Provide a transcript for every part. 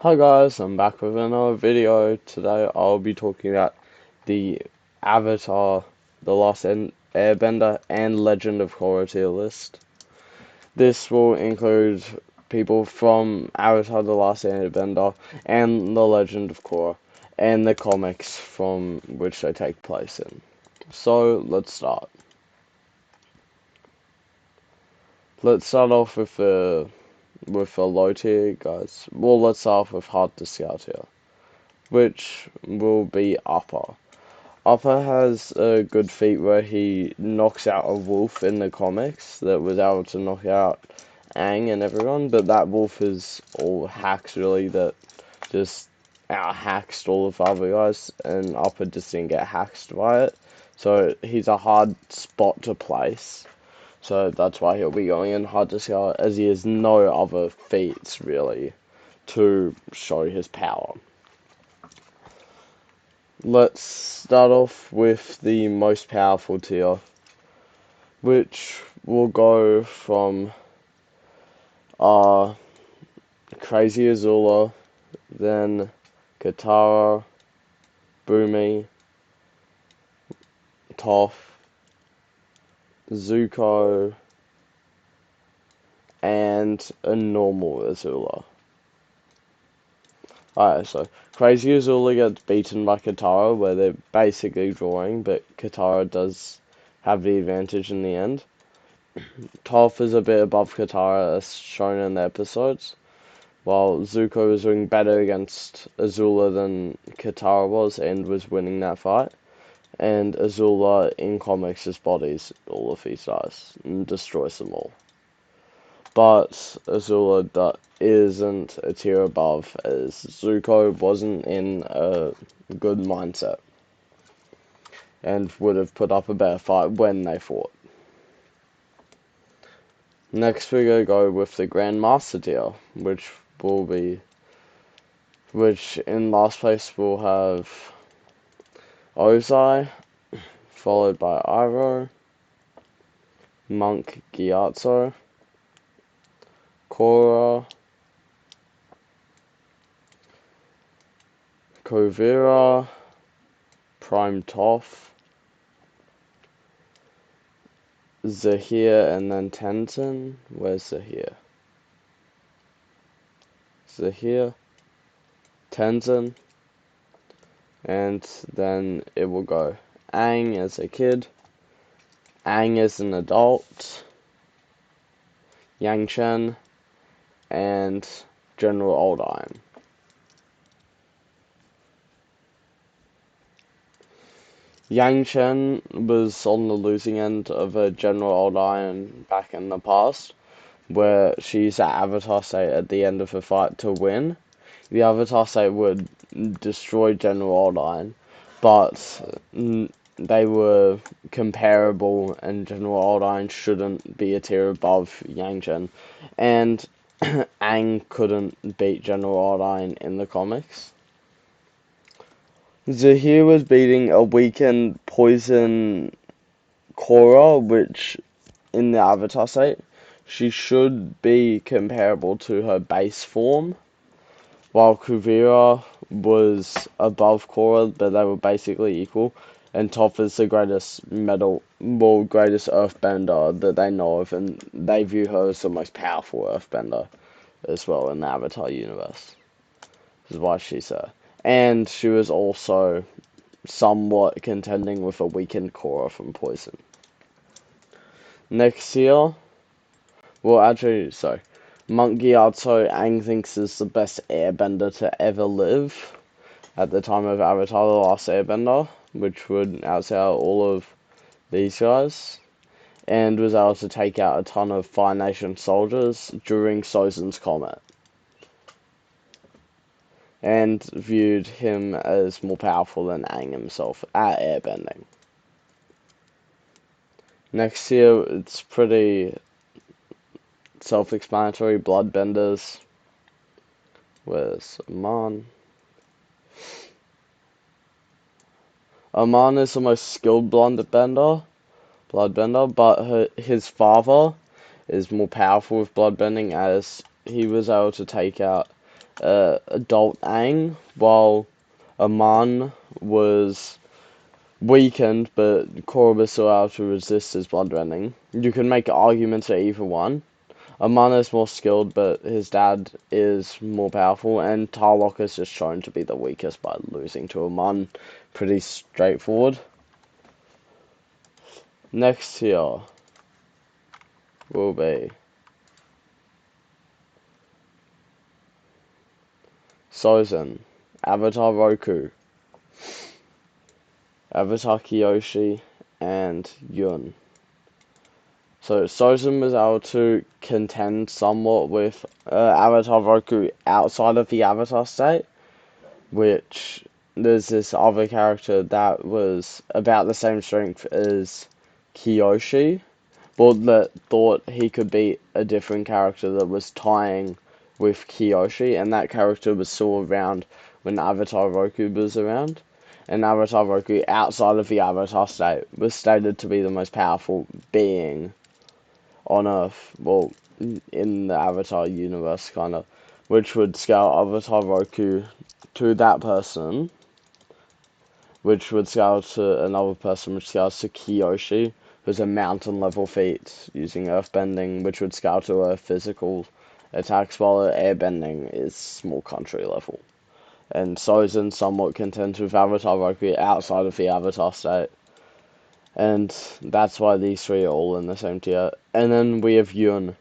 Hi guys, I'm back with another video. Today I'll be talking about the Avatar, The Last Airbender, and Legend of Korra tier list. This will include people from Avatar, The Last Airbender, and The Legend of Korra, and the comics from which they take place in. So let's start. Let's start off with a low tier, guys. Well, let's start off with hard to scout here, which will be Upper. Upper has a good feat where he knocks out a wolf in the comics that was able to knock out Aang and everyone, but that wolf is all hacks really that just out-hacked all of the other guys, and Upper just didn't get hacked by it. So he's a hard spot to place. So that's why he'll be going in hard to scout, as he has no other feats really to show his power. Let's start off with the most powerful tier, which will go from Crazy Azula, then Katara, Bumi, Toph, Zuko, and a normal Azula. Alright, so Crazy Azula gets beaten by Katara, where they're basically drawing, but Katara does have the advantage in the end. Toph is a bit above Katara, as shown in the episodes, while Zuko was doing better against Azula than Katara was, and was winning that fight. And Azula, in comics, just bodies all of these guys and destroys them all. But Azula isn't a tier above, as Zuko wasn't in a good mindset and would have put up a better fight when they fought. Next we're going to go with the Grandmaster tier, which in last place will have Ozai, followed by Iroh, Monk Gyatso, Korra, Kuvira, Prime Toph, Zahir, and then Tenzin. Where's Zahir? Zahir, Tenzin, and then it will go Aang as a kid, Aang as an adult, Yang Chen, and General Old Iron. Yang Chen was on the losing end of a General Old Iron back in the past, where she used that Avatar state at the end of the fight to win. The Avatar state would destroy General Old Iron, but they were comparable, and General Old Iron shouldn't be a tier above Yang Chen. And Aang couldn't beat General Old Iron in the comics. Zahir was beating a weakened poison Korra, which in the Avatar state, she should be comparable to her base form, while Kuvira was above Korra, but they were basically equal. And Toph is the greatest greatest earthbender that they know of, and they view her as the most powerful earthbender as well in the Avatar universe. This is why she's there. And she was also somewhat contending with a weakened Korra from Poison. Next year, well, actually, sorry. Monk Gyatso, Aang thinks is the best airbender to ever live at the time of Avatar The Last Airbender, which would outsell all of these guys, and was able to take out a ton of Fire Nation soldiers during Sozin's Comet, and viewed him as more powerful than Aang himself at airbending. Next year, it's pretty self-explanatory. Bloodbenders. Where's Aman? Aman is the most skilled bloodbender, but his father is more powerful with bloodbending, as he was able to take out adult Aang, while Aman was weakened, but Korra was still able to resist his bloodbending. You can make arguments for either one. Aman is more skilled, but his dad is more powerful, and Tarlok is just shown to be the weakest by losing to Aman. Pretty straightforward. Next here will be Sozin, Avatar Roku, Avatar Kyoshi, and Yun. So Sozin was able to contend somewhat with Avatar Roku outside of the Avatar state, which there's this other character that was about the same strength as Kyoshi, but that thought he could be a different character that was tying with Kyoshi, and that character was still around when Avatar Roku was around. And Avatar Roku, outside of the Avatar state, was stated to be the most powerful being on Earth, well, in the Avatar universe, kind of, which would scale Avatar Roku to that person, which would scale to another person, which scales to Kyoshi, who's a mountain level feat using earthbending, which would scale to a physical attacks, while airbending is small country level. And Sozin somewhat contends with Avatar Roku outside of the Avatar state. And that's why these three are all in the same tier. And then we have Yun.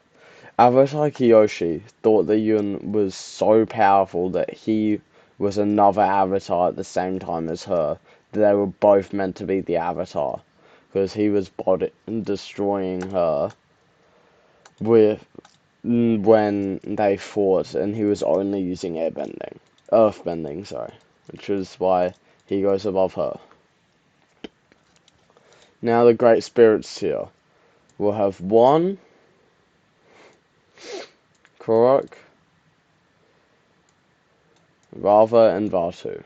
Avatar Kyoshi thought that Yun was so powerful that he was another avatar at the same time as her. They were both meant to be the avatar, because he was destroying her with when they fought, and he was only using earthbending, sorry, which is why he goes above her. Now the Great Spirits tier. We'll have one, Korra, Rava, and Vatu.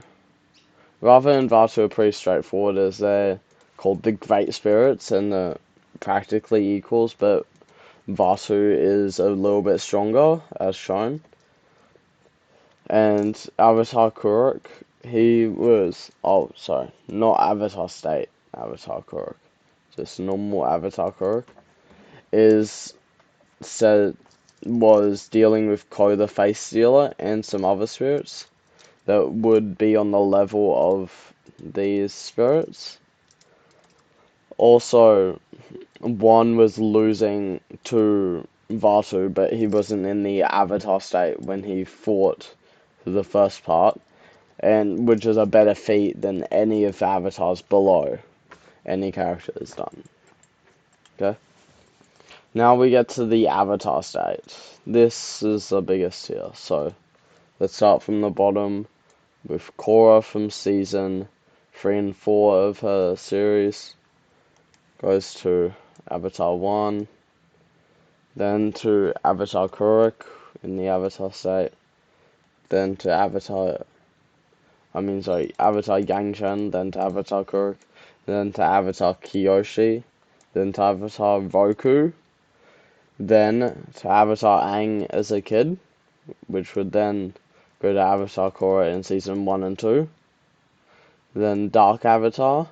Rava and Vatu are pretty straightforward, as they're called the Great Spirits and they're practically equals, but Vatu is a little bit stronger, as shown. And Avatar Kuruk, he was, oh, sorry, not Avatar State Avatar Kuruk, just normal Avatar Kuruk, is said was dealing with Ko the Face Stealer and some other spirits that would be on the level of these spirits. Also, one was losing to Vatu, but he wasn't in the Avatar state when he fought the first part, and which is a better feat than any of the avatars below any character has done. Okay? Now we get to the Avatar state. This is the biggest here, so let's start from the bottom with Korra from season 3 and 4 of her series. Goes to Avatar 1, then to Avatar Kuruk in the Avatar state, then to Avatar Yangchen, then to Avatar Kuruk, then to Avatar Kyoshi, then to Avatar Roku, then to Avatar Aang as a kid, which would then go to Avatar Korra in season 1 and 2, then Dark Avatar,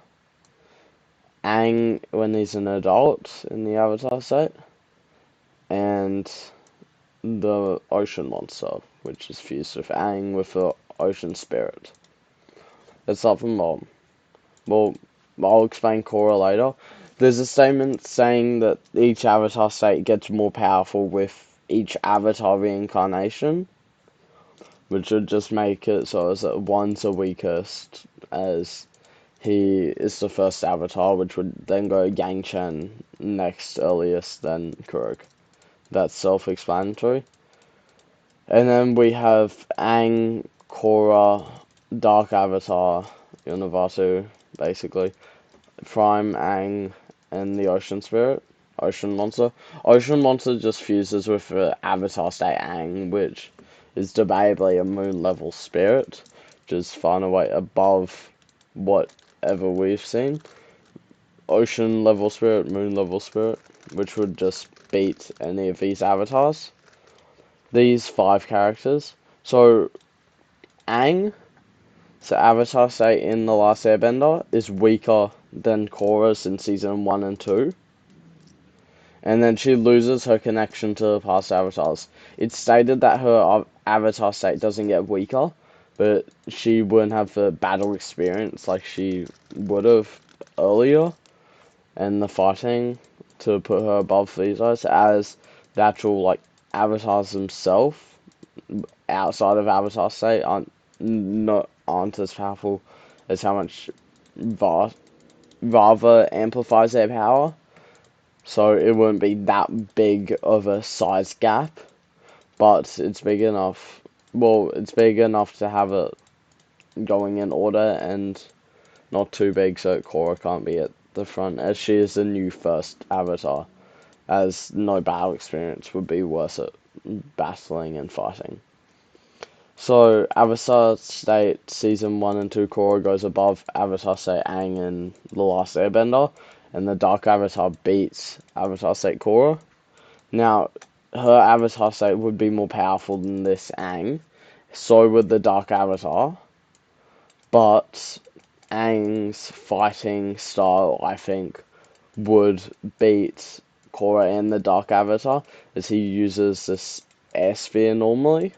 Aang when he's an adult in the Avatar set, and the Ocean Monster, which is fused with Aang with the Ocean Spirit. Let's start from bottom. Well, I'll explain Korra later. There's a statement saying that each Avatar state gets more powerful with each Avatar reincarnation, which would just make it so as that one's the weakest, as he is the first Avatar, which would then go Yang Chen next earliest, then Kuruk. That's self-explanatory. And then we have Aang, Korra, Dark Avatar, Unavatu, basically. Prime, Aang, and the Ocean Spirit. Ocean Monster. Ocean Monster just fuses with the Avatar state Aang, which is debatably a moon level spirit, which is far and away above whatever we've seen. Ocean level spirit, moon level spirit, which would just beat any of these avatars. These 5 characters So Aang, so Avatar state in The Last Airbender, is weaker than Korra's in season 1 and 2. And then she loses her connection to past avatars. It's stated that her avatar state doesn't get weaker, but she wouldn't have the battle experience like she would have earlier, and the fighting to put her above these guys as the actual like avatars themselves outside of avatar state aren't as powerful as how much Rava amplifies their power. So it wouldn't be that big of a size gap, but it's big enough. Well, it's big enough to have it going in order and not too big so Korra can't be at the front, as she is the new first avatar, as no battle experience would be worth it battling and fighting. So Avatar State Season 1 and 2 Korra goes above Avatar State Aang in The Last Airbender, and the Dark Avatar beats Avatar State Korra. Now, her Avatar state would be more powerful than this Aang, so would the Dark Avatar, but Aang's fighting style, I think, would beat Korra and the Dark Avatar, as he uses this air sphere normally,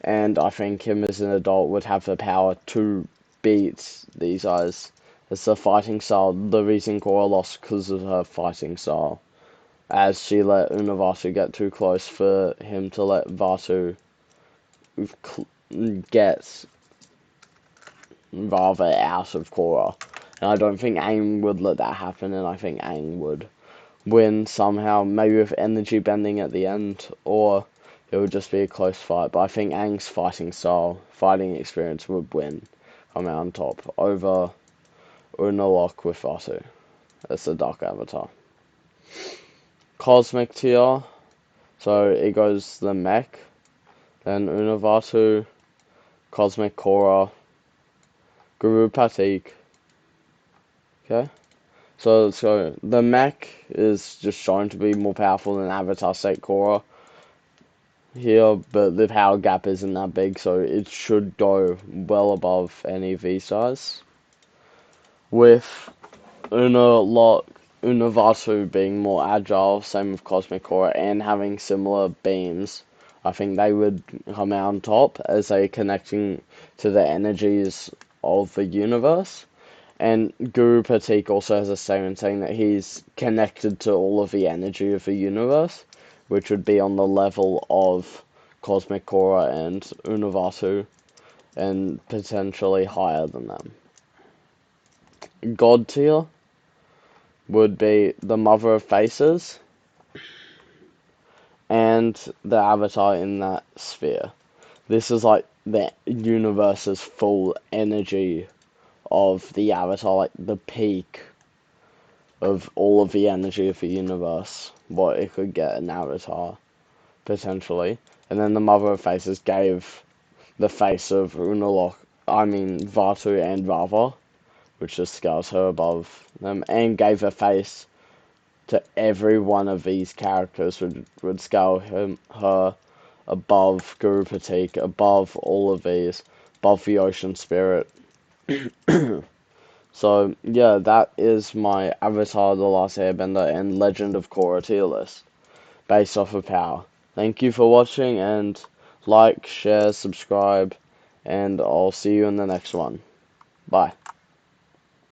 and I think him as an adult would have the power to beat these guys. As the fighting style, the reason Korra lost because of her fighting style, as she let Unavatu get too close for him to let Vatu get Rava out of Korra. And I don't think Aang would let that happen, and I think Aang would win somehow, maybe with energy bending at the end, or it would just be a close fight. But I think Aang's fighting style, fighting experience would win, come out on top over Unalaq with Vatu as the Dark Avatar. Cosmic tier, so it goes the mech, then Unavatu, Cosmic Korra, Guru Patik. Okay, so let's go. The mech is just shown to be more powerful than Avatar State Korra here, but the power gap isn't that big, so it should go well above any of these guys. With Unavatu being more agile, same with Cosmic Korra, and having similar beams, I think they would come out on top as they're connecting to the energies of the universe. And Guru Patik also has a statement saying that he's connected to all of the energy of the universe, which would be on the level of Cosmic Korra and Unavatu, and potentially higher than them. God tier would be the Mother of Faces and the Avatar in that sphere. This is like the universe's full energy of the Avatar, like the peak of all of the energy of the universe, what it could get an Avatar, potentially. And then the Mother of Faces gave the face of Vatu and Rava, which just scales her above them, and gave a face to every one of these characters, would scale her above Guru Patik, above all of these, above the Ocean Spirit. So, yeah, that is my Avatar The Last Airbender and Legend of Korra tier list, based off of power. Thank you for watching, and like, share, subscribe, and I'll see you in the next one. Bye.